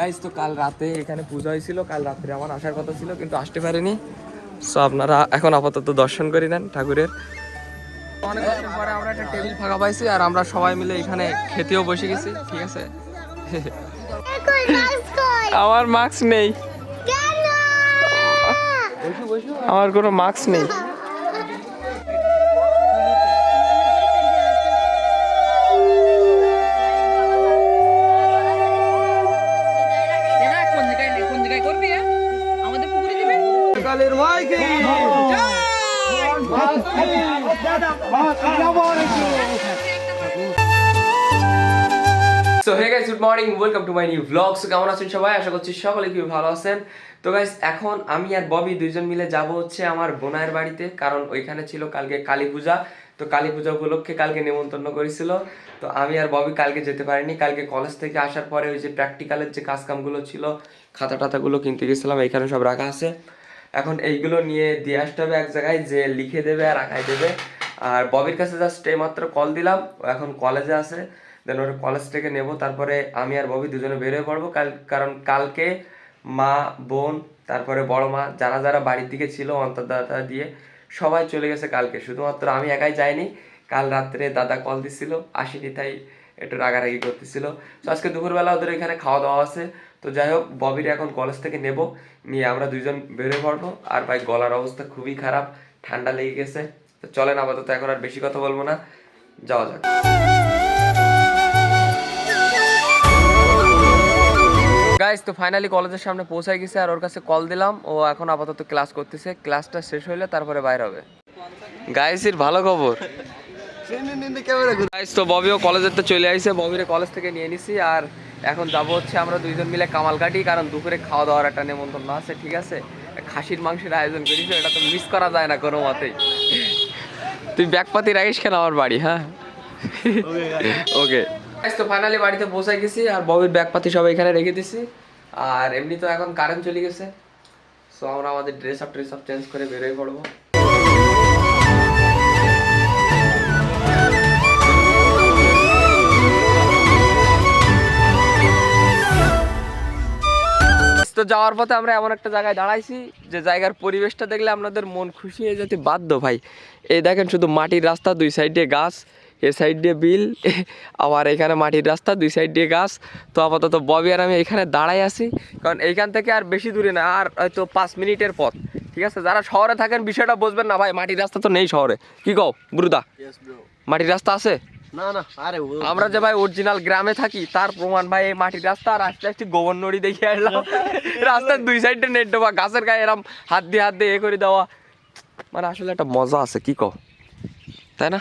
Guys তো কাল রাতে এখানে পূজা হয়েছিল, কাল রাত্রে আমার আসার কথা ছিল কিন্তু আসতে পারিনি। সো আপনারা এখন আপাতত দর্শন করে নেন ঠাকুরের। অনেকদিন পরে আমরা একটা টেবিল ফাঁকা পাইছি আর আমরা সবাই মিলে এখানে খেতেও বসে গেছি, ঠিক আছে। আমার মাস্ক নেই, আমার কোনো মাস্ক নেই। কালের মাইকে so hey guys, good morning, welcome to my new blog. So কেমন আছেন সবাই? আশা করছি সকলে খুব ভালো আছেন। তো গাইস এখন আমি আর ববি দুইজন মিলে যাব হচ্ছে আমার বোনায়ের বাড়িতে, কারণ ওইখানে ছিল কালকে কালী পূজা। তো কালী পূজা উপলক্ষে কালকে নেমন্তন্ন করেছিল, তো আমি আর ববি কালকে যেতে পারিনি। কালকে কলেজ থেকে আসার পরে ওই যে প্র্যাকটিক্যালের যে কাজকামগুলো ছিল, খাতা টাতাগুলো কিনতে গেছিলাম, এইখানে সব রাখা আছে। এখন এইগুলো নিয়ে দিয়ে আসতে হবে এক জায়গায়, যে লিখে দেবে আর আঁকাই দেবে। আর ববির কাছে জাস্ট এইমাত্র কল দিলাম, এখন কলেজে আছে। দেন ওর কলেজ থেকে নেবো, তারপরে আমি আর ববি দুজনে বেরোয় পড়বো কারণ কালকে মা, বোন, তারপরে বড় মা, যারা যারা বাড়ির দিকে ছিল অন্তর্দাতা দিয়ে সবাই চলে গেছে কালকে। শুধুমাত্র আমি একাই যাইনি। কাল রাত্রে দাদা কল দিছিল, আসিনি, তাই একটু রাগারাগি করতেছিল। তো আজকে দুপুরবেলা ওদের এখানে খাওয়া দাওয়া আছে। তো যাই হোক, ববির এখন কলেজ থেকে নেব, নিয়ে আমরা দুইজন বেরোয় পড়বো। আর ভাই গলার অবস্থা খুবই খারাপ, ঠান্ডা লেগে গেছে। তো চলেন আপাতত এখন আর বেশি কথা বলবো না, যাওয়া যাক। গাইস তো ফাইনালি কলেজের সামনে পৌঁছায় গেছে, আর ওর কাছে কল দিলাম, ও এখন আপাতত ক্লাস করতেছে। ক্লাসটা শেষ হইলে তারপরে বাইর হবে। গাইস এর ভালো খবর। গাইস তো ববিও কলেজের তো চলে আইছে, ববিরে কলেজ থেকে নিয়ে নিছি। আর এখন যাবো হচ্ছে আমরা দুইজন মিলে কামালকাটি, কারণ দুপুরে খাওয়া দাওয়ার একটা নেমন্তন্ন আছে, ঠিক আছে। খাসির মাংসের আয়োজন করেছে, এটা তো মিস করা যায় না কোনো মতেই। তুই ব্যাগপাতি রাখিস কেন আমার বাড়ি? হ্যাঁ ওকে। তো ফাইনালি বাড়িতে পৌঁছাই গেছি, আর ববির ব্যাগপাতি সব এখানে রেখে দিছি। আর এমনি তো এখন কারেন্ট চলে গেছে, সো আমরা আমাদের ড্রেস আপ চেঞ্জ করে বেরোয় পড়বো। তো যাওয়ার পথে আমরা এমন একটা জায়গায় দাঁড়াইছি, যে জায়গার পরিবেশটা দেখলে আপনাদের মন খুশি হয়ে যেতে বাধ্য ভাই। এই দেখেন শুধু মাটির রাস্তা, দুই সাইড দিয়ে গাছ, এ সাইড দিয়ে বিল, আবার এখানে মাটির রাস্তা, দুই সাইড দিয়ে গাছ। তো আপাতত ববি আর আমি এখানে দাঁড়াই আছি, কারণ এইখান থেকে আর বেশি দূরে না, আর হয়তো 5 মিনিটের পথ, ঠিক আছে। যারা শহরে থাকেন বিষয়টা বুঝবেন না ভাই, মাটির রাস্তা তো নেই শহরে। কি কও ব্রুদা? মাটির রাস্তা আছে না? না, আরে আমরা যে ভাই অরিজিনাল গ্রামে থাকি তার প্রমাণ ভাই এই মাটির রাস্তা। আর আস্তে আস্তে গোবর নড়ি দেখে আসলাম, রাস্তার দুই সাইডে নেট দেওয়া, গাছের গায়ে এরম হাত দিয়ে এ করে দেওয়া, মানে আসলে একটা মজা আছে, কি কও, তাই না?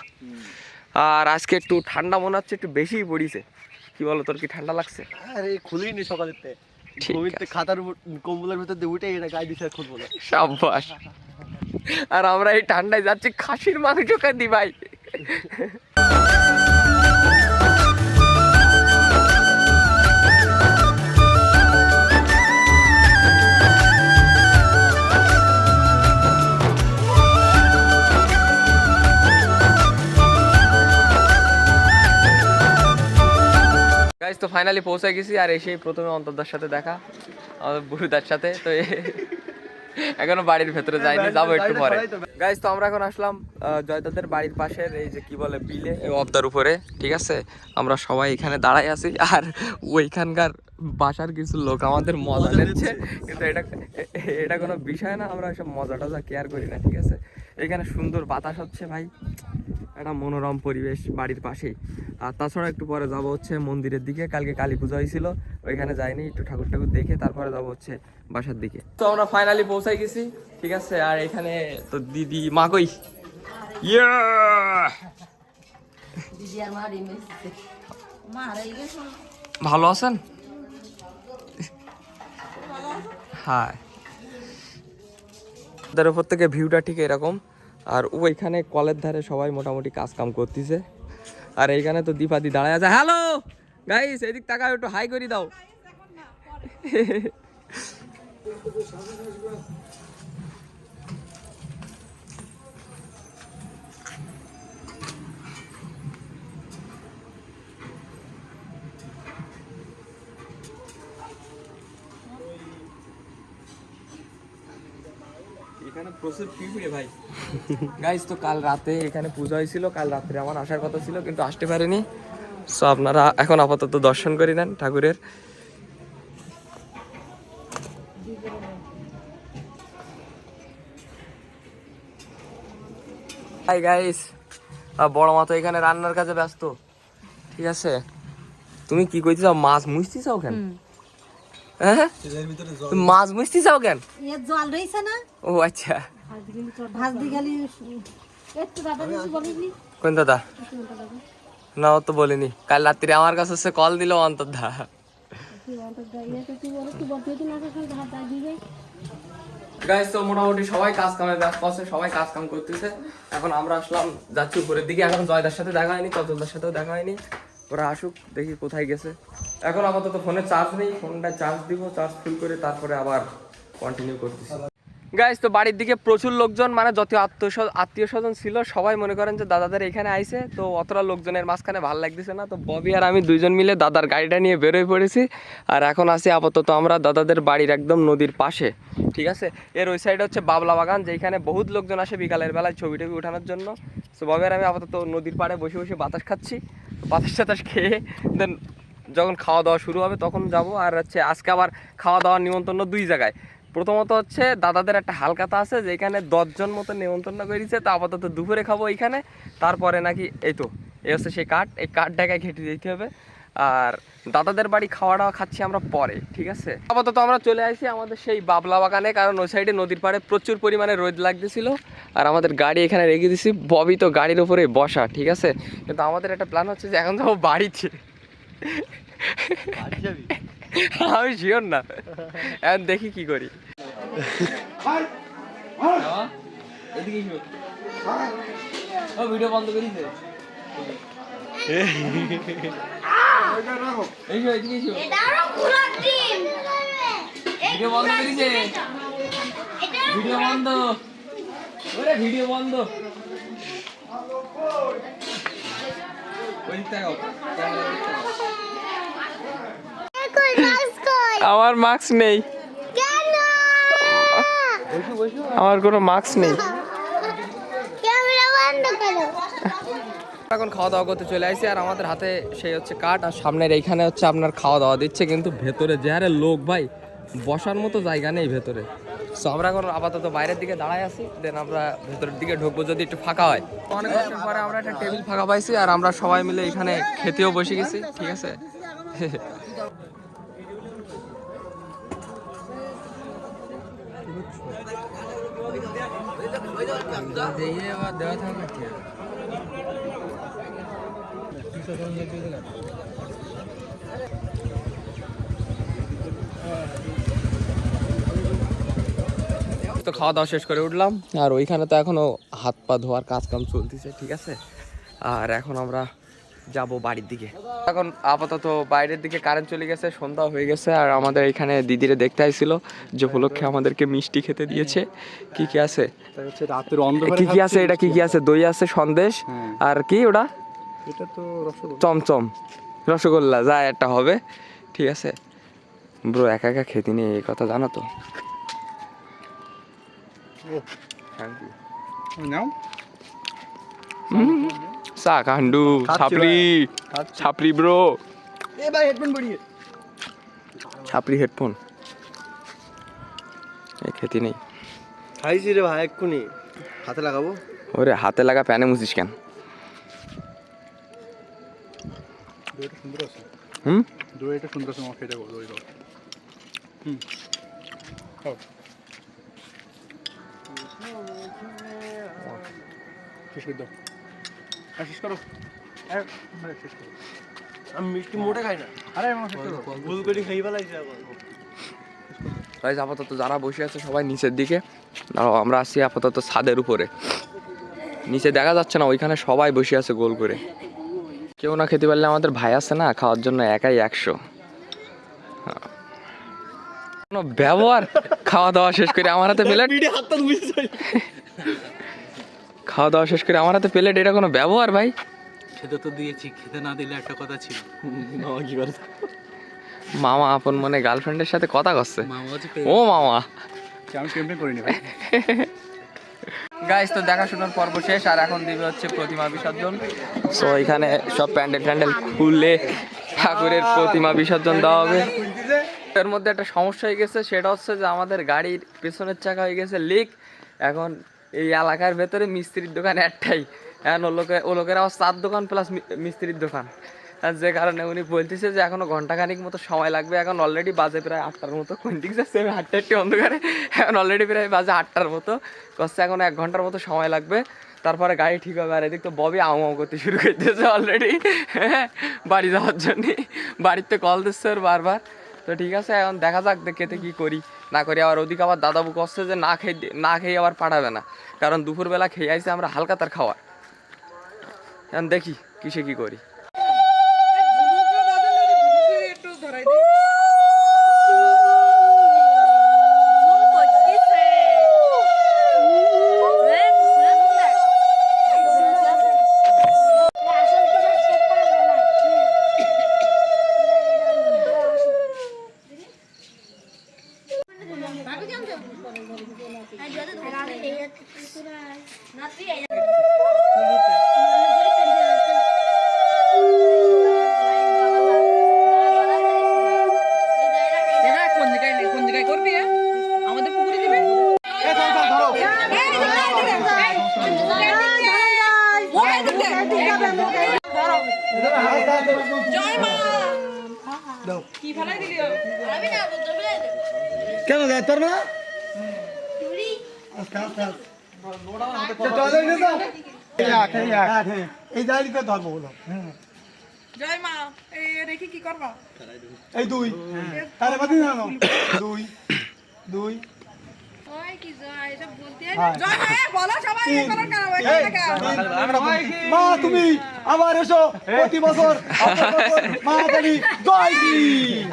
আর আজকে একটু ঠান্ডা মনে হচ্ছে, একটু বেশিই পড়িছে। কি বলো, তোর কি ঠান্ডা লাগছে? আরে খুলিনি সকালের থেকে, খাতার কম্বলের ভিতর দিয়ে উঠে এটা গায়ে দিছে, খুলবো না। সাব্বাস। আর আমরা এই ঠান্ডায় যাচ্ছি খাসির মাংস খাইতে ভাই। তো ফাইনালি পৌঁছে গেছি, আর এসেই প্রথমে অন্তর্দার সাথে দেখা, আমাদের বুড়ুদার সাথে। তো এখনো বাড়ির ভেতরে যাইনি, যাবো একটু পরে। গাইস তো আমরা এখন আসলাম জয়দাদের বাড়ির পাশের এই যে কি বলে বিলে, অবদার উপরে, ঠিক আছে। আমরা সবাই এখানে দাঁড়াই আছি, আর ওইখানকার বাসার কিছু লোক আমাদের মজা নিচ্ছে, কিন্তু এটা কোনো বিষয় না, আমরা সব মজা টজা কেয়ার করি না, ঠিক আছে। এখানে সুন্দর বাতাস হচ্ছে ভাই, একটা মনোরম পরিবেশ বাড়ির পাশেই। আর তাছাড়া একটু পরে যাব হচ্ছে মন্দিরের দিকে, কালকে কালী পূজা হয়েছিল, ওইখানে যাইনি, একটু ঠাকুর দেখে তারপরে যাব হচ্ছে বাসার দিকে। তো আমরা ফাইনালি পৌঁছাই গেছি, ঠিক আছে। আর এখানে তো দিদি মা কই, ভালো আছেন? হ্যাঁ, তার উপর থেকে ভিউটা ঠিক এরকম। আর ওইখানে কলের ধারে সবাই মোটামুটি কাজ কাম করতেছে, আর এইখানে তো দীপাদি দাঁড়ায় আছে। হ্যালো গাইস, এদিক তাকাও, একটু হাই করে দাও। এখানে প্রচুর পিঁপড়ে ভাই। গাইস তো কাল রাতে এখানে পূজা হয়েছিল, কাল রাত্রে আমার আসার কথা ছিল কিন্তু আসতে পারিনি। সো আপনারা এখন আপাতত দর্শন করে নেন ঠাকুরের। হাই গাইস, বড় মা তো এখানে রান্নার কাজে ব্যস্ত, ঠিক আছে। তুমি কি কইতে চাও? মাছ মুছতে চাও কেন? হ্যাঁ, তুমি মাছ মুছতে চাও কেন? জল রয়েছে না, ও আচ্ছা। ভাজ দি গেলি একটু দাদা কিছু বলিনি। কোন দাদা? না, ও তো বলিনি। কাল রাত্রে আমার কাছে সে কল দিল অন্তর্দা। গাইস তো মোটামুটি সবাই কাজ কামে ব্যস্ত আছে, সবাই কাজ কাম করতেছে। এখন আমরা আসলাম, যাচ্ছি উপরের দিকে। এখন জয়দার সাথে দেখা হয়নি, ততদার সাথেও দেখা হয়নি। ওরা আসুক, দেখি কোথায় গেছে। এখন আপাতত ফোনে চার্জ নেই, ফোনটা চার্জ দিব, চার্জ ফুল করে তারপরে আবার কন্টিনিউ করতেছি। গাইস তো বাড়ির দিকে প্রচুর লোকজন, মানে যত আত্মীয় স্বজন ছিল সবাই মনে করেন যে দাদাদের এখানে আইছে। তো অতটা লোকজনের মাঝখানে ভালো লাগতেছে না, তো ববি আর আমি দুইজন মিলে দাদার গাড়িটা নিয়ে বেরোয় পড়েছি। আর এখন আছি আপাতত আমরা দাদাদের বাড়ির একদম নদীর পাশে, ঠিক আছে। এর ওই সাইডে হচ্ছে বাবলা বাগান, যেখানে বহুত লোকজন আসে বিকালের বেলায় ছবি টবি ওঠানোর জন্য। তো ববি আর আমি আপাতত নদীর পাড়ে বসে বসে বাতাস খাচ্ছি। বাতাস টাতাস খেয়ে দেন যখন খাওয়া দাওয়া শুরু হবে তখন যাব। আর হচ্ছে আজকে আবার খাওয়া দাওয়ার নিমন্ত্রণ দুই জায়গায়। প্রথমত হচ্ছে দাদাদের একটা হালকাতা আছে যেখানে 10 জন মতো নিমন্ত্রণ করেছে, তো আপাতত দুপুরে খাবো এইখানে। তারপরে নাকি এই তো এই হচ্ছে সেই কাঠ, এই কাঠ ঢাকায় ঘেঁটে দিতে হবে। আর দাদাদের বাড়ি খাওয়া দাওয়া খাচ্ছি আমরা পরে, ঠিক আছে। আপাতত আমরা চলে আসি আমাদের সেই বাবলা বাগানে, কারণ ওই সাইডে নদীর পাড়ে প্রচুর পরিমাণে রোদ লাগতেছিল। আর আমাদের গাড়ি এখানে রেখে দিছি, ববি তো গাড়ির উপরে বসা, ঠিক আছে। কিন্তু আমাদের একটা প্ল্যান হচ্ছে যে এখন যাবো বাড়িতে। আমি শিওর না, এখন দেখি কি করি। ভিডিও বন্ধ করিস ভিডিও বন্ধ করিছে, ভিডিও বন্ধ, ওরে ভিডিও বন্ধ। আমার মাস্ক নেই, আমার কোনো মাস্ক নেই। এখন খাওয়া দাওয়া করতে চলে আসছি, আর আমাদের হাতে সেই হচ্ছে কাঠ, আর সামনের এইখানে হচ্ছে আপনার খাওয়া দাওয়া দিচ্ছে। কিন্তু ভেতরে যে হারে লোক ভাই, বসার মতো জায়গা নেই ভেতরে। সো আমরা এখন আপাতত বাইরের দিকে দাঁড়ায় আছি, দেন আমরা ভেতরের দিকে ঢুকবো যদি একটু ফাঁকা হয়। অনেক বছর পরে আমরা একটা টেবিল ফাঁকা পাইছি, আর আমরা সবাই মিলে এখানে খেতেও বসে গেছি, ঠিক আছে। দেওয়া থাকবে তো খাওয়া দাওয়া শেষ করে উঠলাম, আর ওইখানে তো এখনো হাত পা ধোয়ার কাজ কাম চলতেছে, ঠিক আছে। আর এখন আমরা যাব বাড়ির দিকে। এখন আপাতত বাইরের দিকে কারেন্ট চলে গেছে, সন্ধ্যা হয়ে গেছে। আর আমাদের এখানে দিদিরে দেখতে আইছিল, যে উপলক্ষে আমাদেরকে মিষ্টি খেতে দিয়েছে। কি কি আছে? রাতের অন্ধকারে কি কি আছে? এটা কি কি আছে? দই আছে, সন্দেশ, আর কি ওটা? এটা তো রসগোল্লা, চমচম, রসগোল্লা, যা একটা হবে, ঠিক আছে। ব্রো একা একা খেতে নেই, এই কথা জানো তো। Thank you. নাও চা কান্ডু, ছাপড়ি, ছাপড়ি ব্রো, এ ভাই হেডফোন পরিয়ে, ছাপড়ি হেডফোন। এই খেতে নেই, খাইছি রে ভাই, এক্ষুনি হাতে লাগাবো। ওরে হাতে লাগা, প্যানে মুছিস কেন? দইটা সুন্দর আছে, দইটা সুন্দর আছে, আমাকে এটা বল, দই দাও। খাও, শেষ করে দাও, শেষ করো, শেষ করো। আমি মিষ্টি মোটে খাই না, আরে আমার ভুল করে খাই ফেলাইছি আবার। গাইস আপাতত যারা বসে আছে সবাই নিচের দিকে, দাঁড়াও আমরা আসছি আপাতত ছাদের উপরে। নিচে দেখা যাচ্ছে না, ওইখানে সবাই বসে আছে গোল করে। কেউ না খেতে পারলে আমাদের ভাই আছে না, খাওয়ার জন্য একাই 100। কোনো ব্যবহার, খাওয়া দাওয়া শেষ করে আমার হাতে প্লেট, খাওয়া দাওয়া শেষ করে আমার হাতে প্লেট, এটা কোনো ব্যবহার ভাই? খেতে তো দিয়েছি, খেতে না দিলে একটা কথা ছিল। কি করে? মামা আপন মনে গার্লফ্রেন্ডের সাথে কথা করছে। মামা হচ্ছে ও মামা, আমি ক্যাম্পেইন করিনি ভাই। গাইস তো দেখাশোনার পর্ব শেষ, আর এখন দিবে হচ্ছে প্রতিমা বিসর্জন। সো এখানে সব প্যান্ডেল খুলে ঠাকুরের প্রতিমা বিসর্জন দেওয়া হবে। এর মধ্যে একটা সমস্যা হয়ে গেছে, সেটা হচ্ছে যে আমাদের গাড়ির পেছনের চাকা হয়ে গেছে লিক। এখন এই এলাকার ভেতরে মিস্ত্রির দোকান একটাই, এখন ও লোকের আবার 4 দোকান প্লাস মিস্ত্রির দোকান, আর যে কারণে উনি বলতেছে যে এখনো ঘন্টাখানিক মতো সময় লাগবে। এখন অলরেডি বাজে প্রায় 8টার মতো, কোন দিক যাচ্ছে আমি 8টা একটু অন্ধকারে, এখন অলরেডি প্রায় বাজে 8টার মতো, করছে এখন 1 ঘন্টার মতো সময় লাগবে, তারপরে গাড়ি ঠিক হবে। আর এদিক তো ববি আউ করতে শুরু করে দিয়েছে অলরেডি বাড়ি যাওয়ার জন্য, বাড়িতে কল দিচ্ছে ওর বারবার। তো ঠিক আছে, এখন দেখা যাক কেতে কি করি না করি। আবার ওদিকে আবার দাদাবু করছে যে না খেয়ে আবার পাঠাবে না, কারণ দুপুরবেলা খেয়ে আইছে আমরা হালকা তার খাওয়া। এখন দেখি কিসে কি করি। কেন যায় তোর না এই জায়গায় তো ধর্ম হলো জয় মা, এই রেখে কি করবা? এই দুই তারে বাদি না দুই দুই ওই কি জয়, এটা বলতে জয় মা, বলো সবাই এই করার কারণ মা তুমি আবার এসো প্রতি বছর মা কালী জয় শ্রী।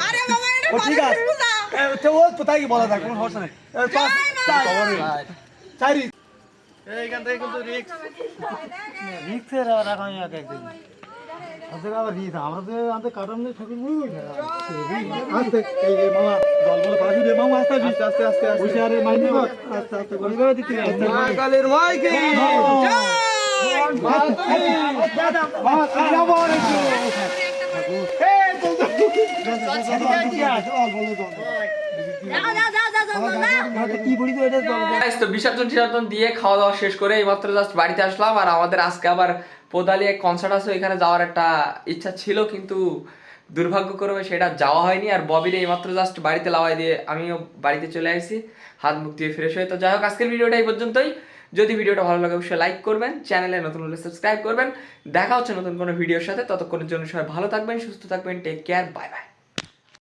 আরে বাবা, এটা ঠিক আছে তো ও কোথায় কি বলা যায় কোনো সমস্যা নেই। চারি এইখান থেকে কিন্তু রিক্সের রাখা হয় একদিন আবার রিক্স আমরা তো আমাদের কাটার নেই ঠাকুর আস্তে এই মামা জল বলে পাশে দিয়ে মামা আস্তে আস্তে আস্তে আস্তে বসে আরে মাইনে আস্তে আস্তে করে দেবে দিতে মা কালীর মাই কি তো বিসর্জন দিয়ে খাওয়া দাওয়া শেষ করে এইমাত্র জাস্ট বাড়িতে আসলাম। আর আমাদের আজকে আবার পোদালিয়ে কনসার্ট আছে, ওইখানে যাওয়ার একটা ইচ্ছা ছিল, কিন্তু দুর্ভাগ্যক্রমে সেটা যাওয়া হয়নি। আর ববির এইমাত্র জাস্ট বাড়িতে লাওয়াই দিয়ে আমিও বাড়িতে চলে আসি হাত মুখ দিয়ে ফ্রেশ হয়ে। তো যাই হোক, আজকের ভিডিওটা এই পর্যন্তই। যদি ভিডিওটা ভালো লাগে অবশ্যই লাইক করবেন, চ্যানেলে নতুন হলে সাবস্ক্রাইব করবেন। দেখা হচ্ছে নতুন কোনো ভিডিওর সাথে, ততক্ষণের জন্য সবাই ভালো থাকবেন, সুস্থ থাকবেন, টেক কেয়ার, বাই বাই।